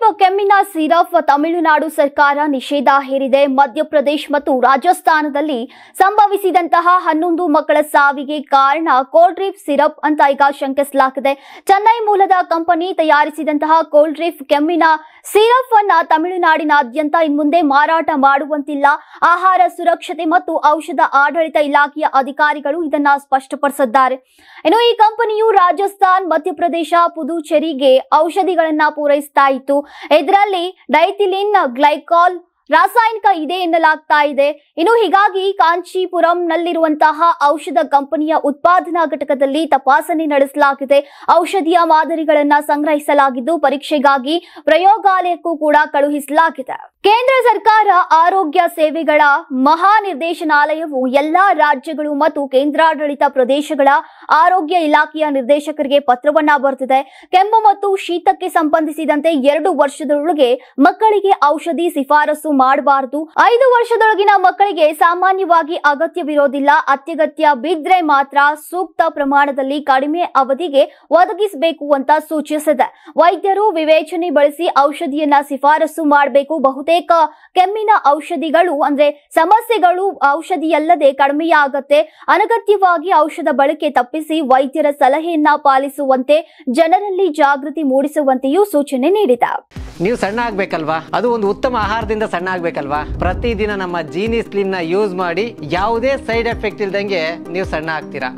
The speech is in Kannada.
ಕೋಲ್ಡ್ರಿಪ್ ಕೆಮ್ಮಿನ ಸಿರಪ್ ತಮಿಳುನಾಡು ಸರ್ಕಾರ ನಿಷೇಧ ಹೇರಿದೆ. ಮಧ್ಯಪ್ರದೇಶ ಮತ್ತು ರಾಜಸ್ಥಾನದಲ್ಲಿ ಸಂಭವಿಸಿದಂತಹ 11 ಮಕ್ಕಳ ಸಾವಿಗೆ ಕಾರಣ ಕೋಲ್ಡ್ರಿಪ್ ಸಿರಪ್ ಅಂತ ಈಗ ಶಂಕಿಸಲಾಗಿದೆ. ಚೆನ್ನೈ ಮೂಲದ ಕಂಪನಿ ತಯಾರಿಸಿದಂತಹ ಕೋಲ್ಡ್ರಿಪ್ ಕೆಮ್ಮಿನ ಸಿರಪ್ ಅನ್ನ ತಮಿಳುನಾಡಿನಾದ್ಯಂತ ಇನ್ಮುಂದೆ ಮಾರಾಟ ಮಾಡುವಂತಿಲ್ಲ. ಆಹಾರ ಸುರಕ್ಷತೆ ಮತ್ತು ಔಷಧ ಆಡಳಿತ ಇಲಾಖೆಯ ಅಧಿಕಾರಿಗಳು ಇದನ್ನ ಸ್ಪಷ್ಟಪಡಿಸಿದ್ದಾರೆ. ಇನ್ನು ಈ ಕಂಪನಿಯು ರಾಜಸ್ಥಾನ್, ಮಧ್ಯಪ್ರದೇಶ, ಪುದುಚೇರಿಗೆ ಔಷಧಿಗಳನ್ನ ಪೂರೈಸ್ತಾ ಇತ್ತು. ಇದರಲ್ಲಿ ಡೈಥಿಲಿನ್ ಗ್ಲೈಕಾಲ್ ರಾಸಾಯನಿಕ ಇದೆ ಎನ್ನಲಾಗ್ತಾ ಇದೆ. ಇನ್ನು ಹೀಗಾಗಿ ಕಾಂಚೀಪುರಂನಲ್ಲಿರುವಂತಹ ಔಷಧ ಕಂಪನಿಯ ಉತ್ಪಾದನಾ ಘಟಕದಲ್ಲಿ ತಪಾಸಣೆ ನಡೆಸಲಾಗಿದೆ. ಔಷಧಿಯ ಮಾದರಿಗಳನ್ನ ಸಂಗ್ರಹಿಸಲಾಗಿದ್ದು ಪರೀಕ್ಷೆಗಾಗಿ ಪ್ರಯೋಗಾಲಯಕ್ಕೂ ಕೂಡ ಕಳುಹಿಸಲಾಗಿದೆ. ಕೇಂದ್ರ ಸರ್ಕಾರ ಆರೋಗ್ಯ ಸೇವೆಗಳ ಮಹಾನಿರ್ದೇಶನಾಲಯವು ಎಲ್ಲಾ ರಾಜ್ಯಗಳು ಮತ್ತು ಕೇಂದ್ರಾಡಳಿತ ಪ್ರದೇಶಗಳ ಆರೋಗ್ಯ ಇಲಾಖೆಯ ನಿರ್ದೇಶಕರಿಗೆ ಪತ್ರವನ್ನ ಬರೆದಿದೆ. ಕೆಮ್ಮು ಮತ್ತು ಶೀತಕ್ಕೆ ಸಂಬಂಧಿಸಿದಂತೆ 2 ವರ್ಷದೊಳಗೆ ಮಕ್ಕಳಿಗೆ ಔಷಧಿ ಶಿಫಾರಸು ಮಾಡಬಾರದು. 5 ವರ್ಷದೊಳಗಿನ ಮಕ್ಕಳಿಗೆ ಸಾಮಾನ್ಯವಾಗಿ ಅಗತ್ಯವಿರೋದಿಲ್ಲ. ಅತ್ಯಗತ್ಯ ಬಿದ್ರೆ ಮಾತ್ರ ಸೂಕ್ತ ಪ್ರಮಾಣದಲ್ಲಿ ಕಡಿಮೆ ಅವಧಿಗೆ ಒದಗಿಸಬೇಕು ಅಂತ ಸೂಚಿಸಿದೆ. ವೈದ್ಯರು ವಿವೇಚನೆ ಬಳಸಿ ಔಷಧಿಯನ್ನ ಶಿಫಾರಸು ಮಾಡಬೇಕು. ಬಹುತೇಕ ಕೆಮ್ಮಿನ ಔಷಧಿಗಳು ಅಂದ್ರೆ ಸಮಸ್ಯೆಗಳು ಔಷಧಿಯಲ್ಲದೆ ಕಡಿಮೆಯಾಗತ್ತೆ. ಅನಗತ್ಯವಾಗಿ ಔಷಧ ಬಳಕೆ ತಪ್ಪಿಸಿ ವೈದ್ಯರ ಸಲಹೆಯನ್ನ ಪಾಲಿಸುವಂತೆ ಜನರಲ್ಲಿ ಜಾಗೃತಿ ಮೂಡಿಸುವಂತೆಯೂ ಸೂಚನೆ ನೀಡಿದೆ. ನೀವು ಸಣ್ಣ ಆಗ್ಬೇಕಲ್ವಾ? ಅದು ಒಂದು ಉತ್ತಮ ಆಹಾರದಿಂದ ಸಣ್ಣ ಆಗ್ಬೇಕಲ್ವಾ? ಪ್ರತಿದಿನ ನಮ್ಮ ಜೀನಿ ಸ್ಲಿಮ್ ನ ಯೂಸ್ ಮಾಡಿ ಯಾವುದೇ ಸೈಡ್ ಎಫೆಕ್ಟ್ ಇಲ್ದಂಗೆ ನೀವು ಸಣ್ಣ ಆಗ್ತೀರಾ.